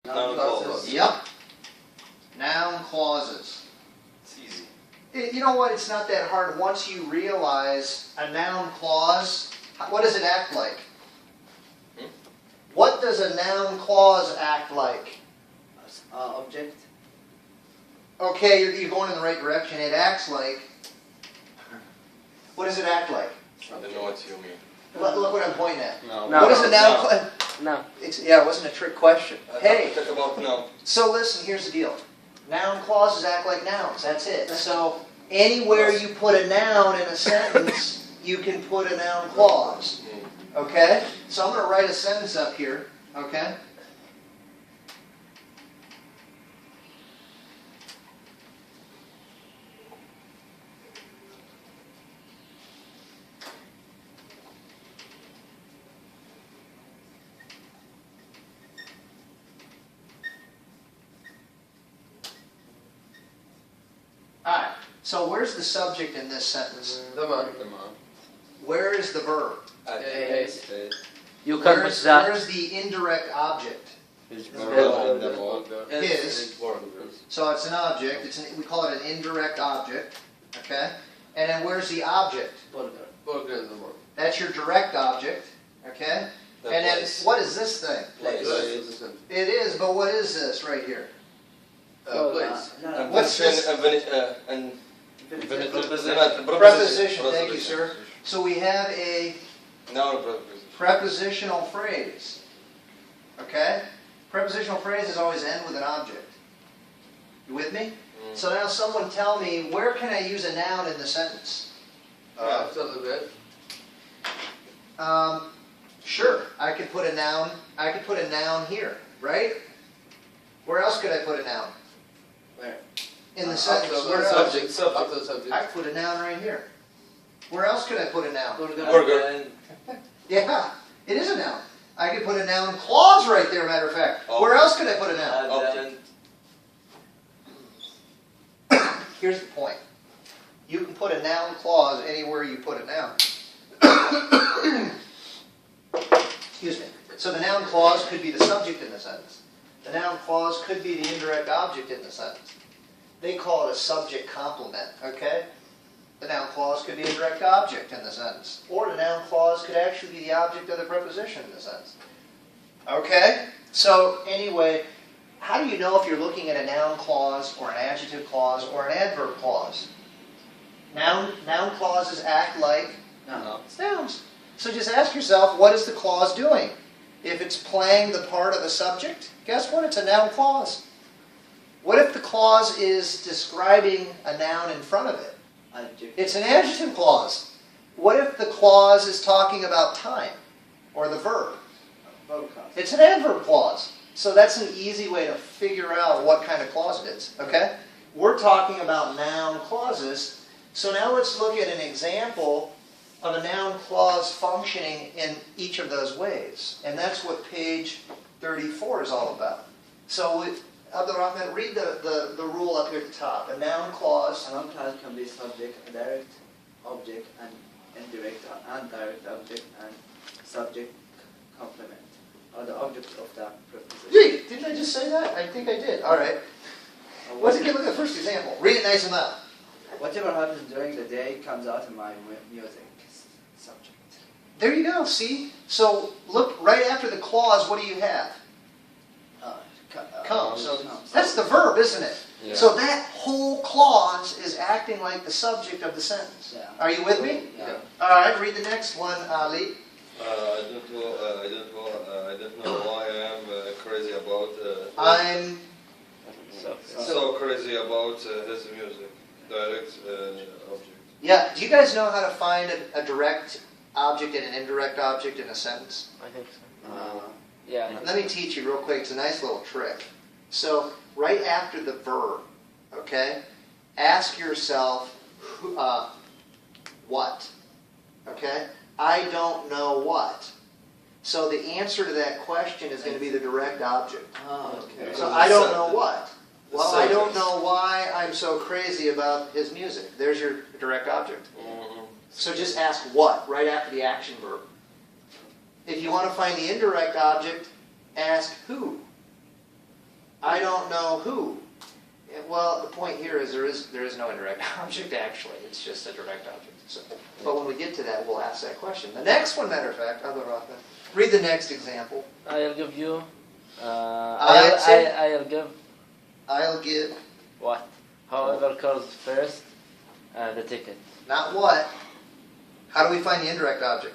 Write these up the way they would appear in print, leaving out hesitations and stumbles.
Noun clauses. Yep. Noun clauses. It's easy. You know what? It's not that hard. Once you realize a noun clause, what does it act like? What does a noun clause act like? Object. Okay, you're going in the right direction. It acts like... What does it act like? I don't know what you mean. Look what I'm pointing at. No. What is a noun clause? No. Yeah, it wasn't a trick question. Hey, Talk about no. so listen, here's the deal. Noun clauses act like nouns. That's it. So anywhere you put a noun in a sentence, you can put a noun clause. Okay? So I'm going to write a sentence up here. Okay? Alright, so where's the subject in this sentence? The man. Where is the verb? You can put that. Where's the indirect object? His. So it's an object. We call it an indirect object. Okay? And then where's the object? That's your direct object. Okay? And then what is this thing? It is, but what is this right here? What's this? Preposition. Thank you, sir. So we have a prepositional phrase. Okay? Prepositional phrases always end with an object. You with me? So now someone tell me, where can I use a noun in the sentence? Sure. I could put a noun. I could put a noun here, right? Where else could I put a noun? Where? In the sentence. Where else? I could put a noun right here. Where else could I put a noun? Burger. Yeah, it is a noun. I could put a noun clause right there, matter of fact. Where else could I put a noun? Here's the point. You can put a noun clause anywhere you put a noun. Excuse me. So the noun clause could be the subject in the sentence. The noun clause could be the indirect object in the sentence. They call it a subject complement, okay? The noun clause could be a direct object in the sentence. Or the noun clause could actually be the object of the preposition in the sentence. Okay? So anyway, how do you know if you're looking at a noun clause or an adjective clause or an adverb clause? Noun clauses act like nouns. So just ask yourself, what is the clause doing? If it's playing the part of a subject, guess what? It's a noun clause. What if the clause is describing a noun in front of it? It's an adjective clause. What if the clause is talking about time or the verb? It's an adverb clause. So that's an easy way to figure out what kind of clause it is. Okay? We're talking about noun clauses. So now let's look at an example of a noun clause functioning in each of those ways. And that's what page 34 is all about. So Abdurrahman, read the rule up here at the top. A noun clause. A noun clause can be subject, a direct object, and indirect object, and subject complement, or the object of the preposition. Gee, didn't I just say that? I think I did. All right. Let's look at the first example. Read it nice and loud. Whatever happens during the day comes out in my music. Subject. There you go. See? So look right after the clause. What do you have? Come. So that's the verb, isn't it? Yeah. So that whole clause is acting like the subject of the sentence. Yeah. Are you with me? Yeah. All right. Read the next one, Ali. I don't know why I am crazy about. I'm so crazy about his music. Direct object. Yeah. Do you guys know how to find a direct object and an indirect object in a sentence? I think so. Yeah. Let me teach you real quick. It's a nice little trick. So right after the verb, okay, ask yourself, what? Okay? I don't know what. So the answer to that question is going to be the direct object. Okay. So I don't know what. Well, I don't know why I'm so crazy about his music. There's your direct object. So just ask what right after the action verb. If you want to find the indirect object, ask who. I don't know who. Well, the point here is there is no indirect object actually. It's just a direct object. So, but when we get to that, we'll ask that question. The next one, matter of fact, read the next example. I'll give you. I'll give. What? Whoever calls first, the ticket. Not what. How do we find the indirect object?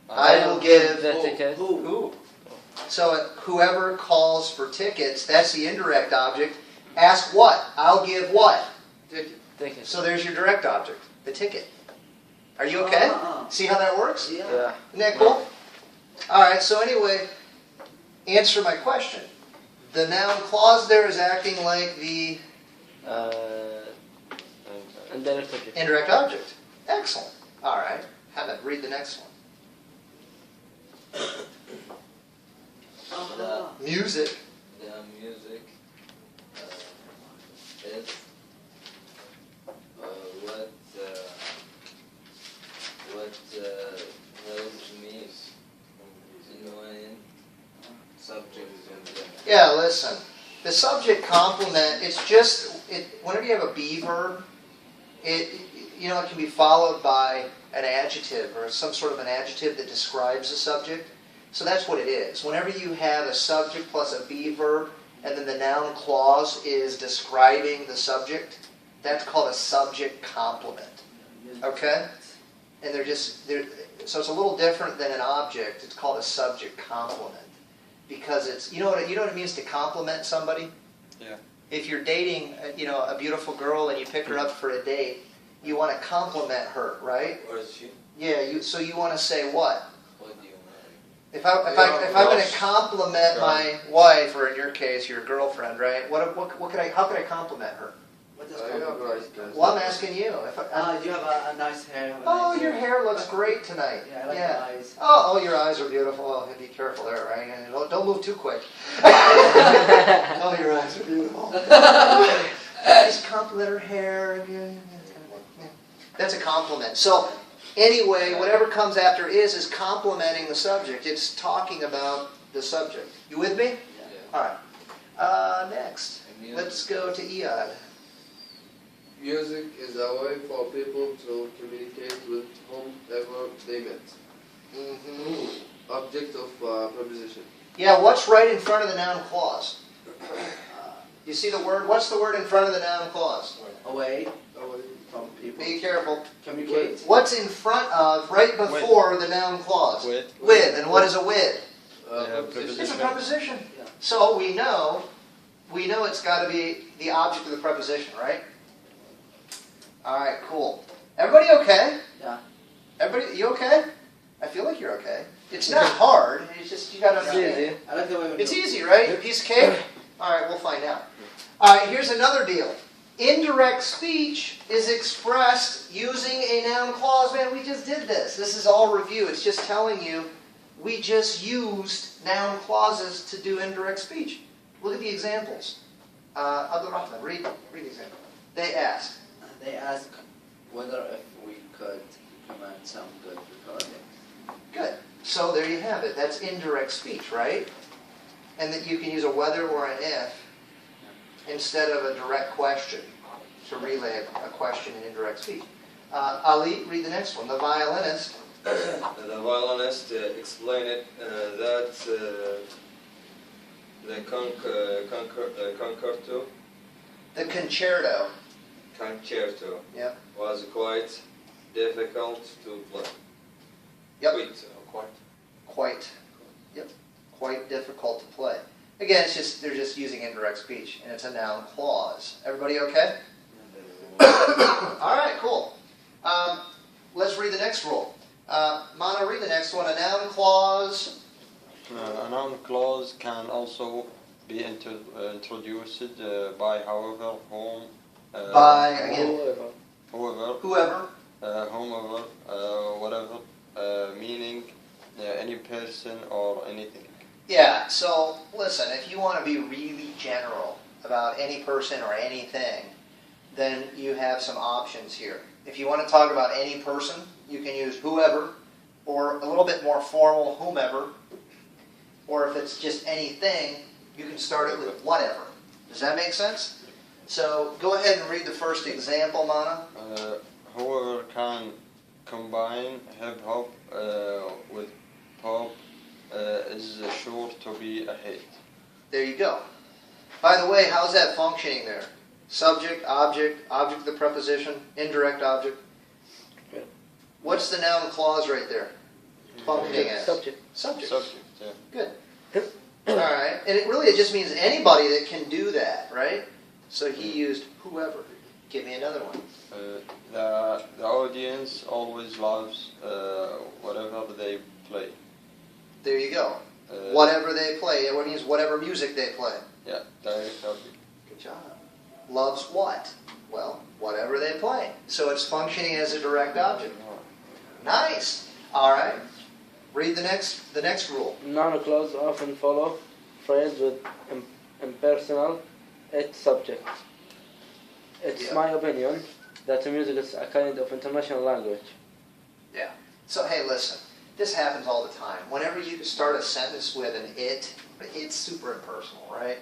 I will give the ticket. Who? So whoever calls for tickets, that's the indirect object. Ask what? I'll give what? Ticket. So there's your direct object, the ticket. Are you okay? See how that works? Yeah. Isn't that cool? All right, so anyway, answer my question. The noun clause there is acting like the Indirect object. indirect object. Excellent. All right, read the next one. Music. The music is what helps me knowing subjects and Yeah, listen. The subject complement, it's just, whenever you have a be verb, it can be followed by an adjective or some sort of an adjective that describes the subject. So that's what it is. Whenever you have a subject plus a be verb, and then the noun clause is describing the subject, that's called a subject complement. Okay? And so it's a little different than an object. It's called a subject complement. Because it's, you know what it means to compliment somebody? Yeah. If you're dating, a beautiful girl and you pick her up for a date, you want to compliment her, right? Or is she? Yeah, so you want to say what? What do you want? If I'm going to compliment my wife, or in your case, your girlfriend, right? How could I compliment her? What does compliment? Well, I'm asking you. You have a nice hair. Oh, your hair looks great tonight. Yeah, I like your eyes. Oh, your eyes are beautiful. Oh, be careful there, right? And don't move too quick. Oh, your eyes are beautiful. Just compliment her hair. That's a compliment. So, anyway, whatever comes after is complimenting the subject. It's talking about the subject. You with me? Yeah. All right. Next, let's go to Iyad. Music is a way for people to communicate with whomever they met. Mm-hmm. Object of preposition. Yeah, what's right in front of the noun clause? You see the word? What's the word in front of the noun clause? Away from people. Be careful. Communicate. What's in front of, right before the noun clause? With. With. And what is a with? Preposition. It's a preposition. Yeah. So we know it's got to be the object of the preposition, right? All right, cool. Everybody okay? Yeah. Everybody, you okay? I feel like you're okay. It's not hard. It's just you got to understand. I like the way It's easy, right? A piece of cake? All right, we'll find out. All right, here's another deal. Indirect speech is expressed using a noun clause. Man, we just did this. This is all review. It's just telling you we just used noun clauses to do indirect speech. Look at the examples. Abdul Rahman, read the example. They ask whether if we could command some good recording. Good. So there you have it. That's indirect speech, right? And that you can use a whether or an if instead of a direct question to relay a question in indirect speech. Ali, read the next one. The violinist. The violinist explained that the concerto Yep. was quite difficult to play. Yep. Quite. Quite difficult to play. Again, they're just using indirect speech, and it's a noun clause. Everybody okay? All right, cool. Let's read the next rule. Mana, read the next one. A noun clause. A noun clause can also be introduced by however, whom, By, again, whoever, whoever. whomever, whatever, meaning any person or anything. Yeah, so listen, if you want to be really general about any person or anything, then you have some options here. If you want to talk about any person, you can use whoever, or a little bit more formal, whomever. Or if it's just anything, you can start it with whatever. Does that make sense? So go ahead and read the first example, Mana. Whoever can combine hip hop with pop is sure to be a hit. There you go. By the way, how's that functioning there? Subject, object of the preposition, indirect object. Yeah. What's the noun clause right there? Functioning as? Subject. Subject. Subject, yeah. Good. All right. And it just means anybody that can do that, right? So he used whoever. Give me another one. The audience always loves whatever they play. There you go. Whatever they play. It means whatever music they play. Yeah, direct object. Good job. Loves what? Well, whatever they play. So it's functioning as a direct object. Nice. All right. Read the next rule. Noun clause often follow phrase with impersonal it subject. It's Yeah. my opinion that the music is a kind of international language. Yeah. So hey, listen. This happens all the time. Whenever you start a sentence with an it's super impersonal, right?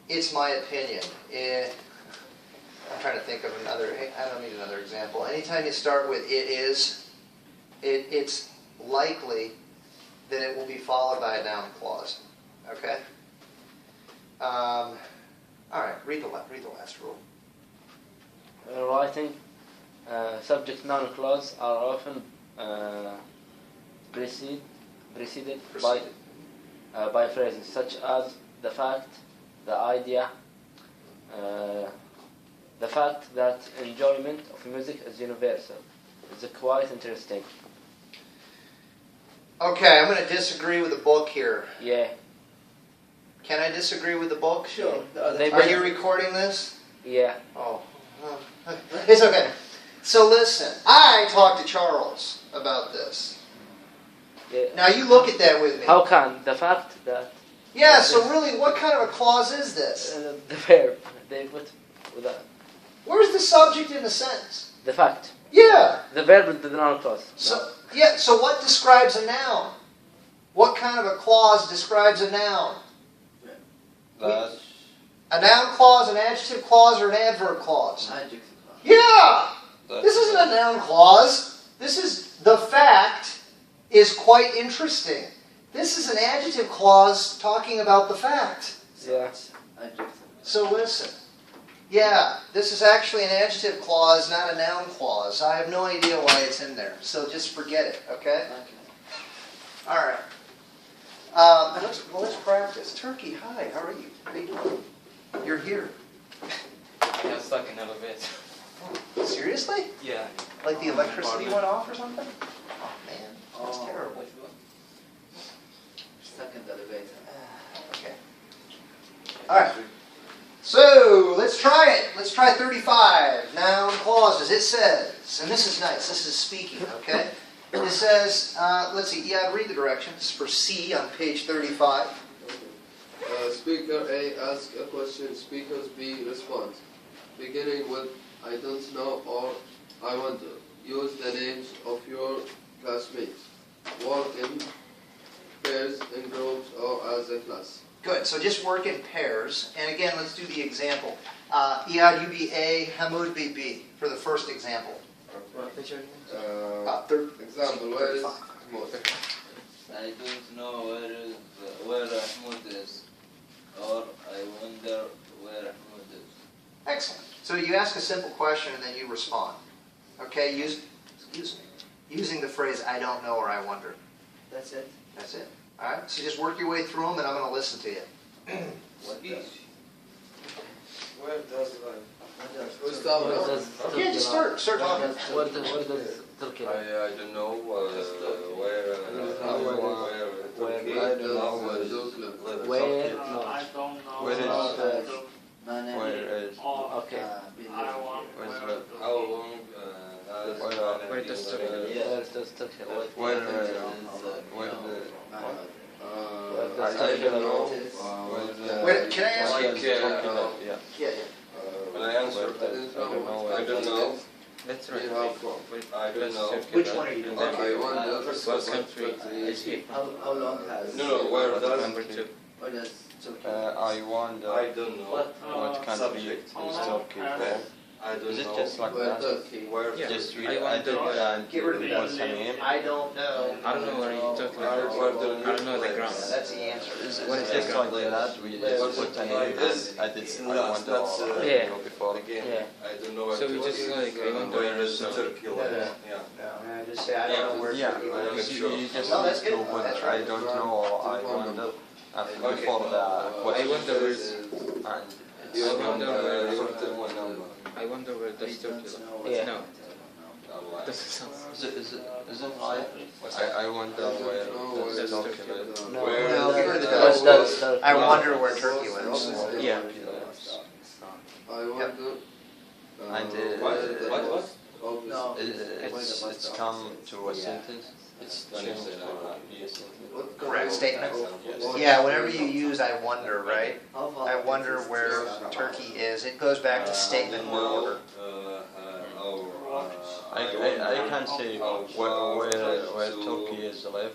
It's my opinion. I'm trying to think of another. I don't need another example. Anytime you start with it is, it's likely that it will be followed by a noun clause. Okay. All right. Read the last rule. Writing subject noun clause are often preceded by phrases such as the fact, the idea, the fact that enjoyment of music is universal. It's quite interesting. Okay, I'm going to disagree with the book here. Yeah. Can I disagree with the book? Sure. Are you recording this? Yeah. Oh. It's okay. So listen, I talked to Charles about this. Yeah. Now you look at that with me. How can the fact that Yeah, so really, what kind of a clause is this? the verb they put with that Where's the subject in the sentence? the fact Yeah. the verb with the noun clause. So yeah, so what describes a noun? What kind of a clause describes a noun? That A noun clause, an adjective clause, or an adverb clause? Adjective clause. Yeah! that This isn't a noun clause. This is the fact is quite interesting. This is an adjective clause talking about the fact. Yeah. Adjective. So listen. Yeah, this is actually an adjective clause, not a noun clause. I have no idea why it's in there. So just forget it, okay? Okay. All right. Let's practice. Turkey, hi. How are you? How are you doing? You're here. I got stuck in elevator. Oh, seriously? Yeah. Like the electricity went off or something? Oh man, that's Oh. terrible. Stuck in the elevator. Okay. All right. So let's try it. Let's try 35 noun clauses. It says, and this is nice. This is speaking. Okay. It says, let's see. Yeah, read the directions for C on page 35. Speaker A asks a question, speakers B responds. Beginning with I don't know or I wonder. Use the names of your classmates. Work in pairs, in groups, or as a class. Good. So just work in pairs. And again, let's do the example. Iyad, you be A, Hamoud be B for the first example. Example, where is 35. Mahmoud? I don't know where Ahmud is, or I wonder where Ahmud is. Excellent. So you ask a simple question and then you respond. Okay, using the phrase I don't know or I wonder. That's it. That's it. All right, so just work your way through them and I'm going to listen to you. What does? Where does What we start What now? does Yeah, just start talking. What does Turkey like? I don't know where Where? Turkey I don't now know. is Where? living. No. I don't know. Where is My name where is Okay. I want Where's where that? to How go. long Where does Turkey live? Where does Turkey like? where Is, where Where does I Turkey don't know like? where Can I ask you? Like, yeah. Yeah, when I answer, I don't know. That's We have four. I don't know. Which one are you doing? Okay, one, the What country? How long has? No, where does? Number 2. Or does Turkey? I wonder I don't know. what country subject. is Turkey from. I don't Is it know. just like Where that? Turkey? Where Yeah. Just I read wonder and Get rid of the what's the name? I don't know. I don't know what you're talking about. I don't know the ground. That's the answer. Is What it is just the like that? We just put a name and it's I wonder or Yeah. before. Again, Yeah. I don't know where So we Turkey just is, like, I wonder where is so- Turkey Yeah. lies. Yeah. No, I just say I don't know where Yeah, Turkey I am lives. sure. you just No, that's need to good. put That's I right. don't know or I wonder before the I question. wonder where. And You I have wonder where- certain one number. I wonder where I does don't Turkey know. Yeah. No, Allah. doesn't sound. is it right? I wonder where That's does Turkey. Turkey live. No, Where No, is get rid of the that's, does. that's, I wonder where Turkey lives. Yeah. I wonder. And What? No. It's come to a sentence. It's When you changed say to that. be a sentence. Correct statement. Yes. Yeah, whenever you use I wonder, right? How far I it wonder is where to- Turkey is. It goes back to statement order. I can say where Turkey is live.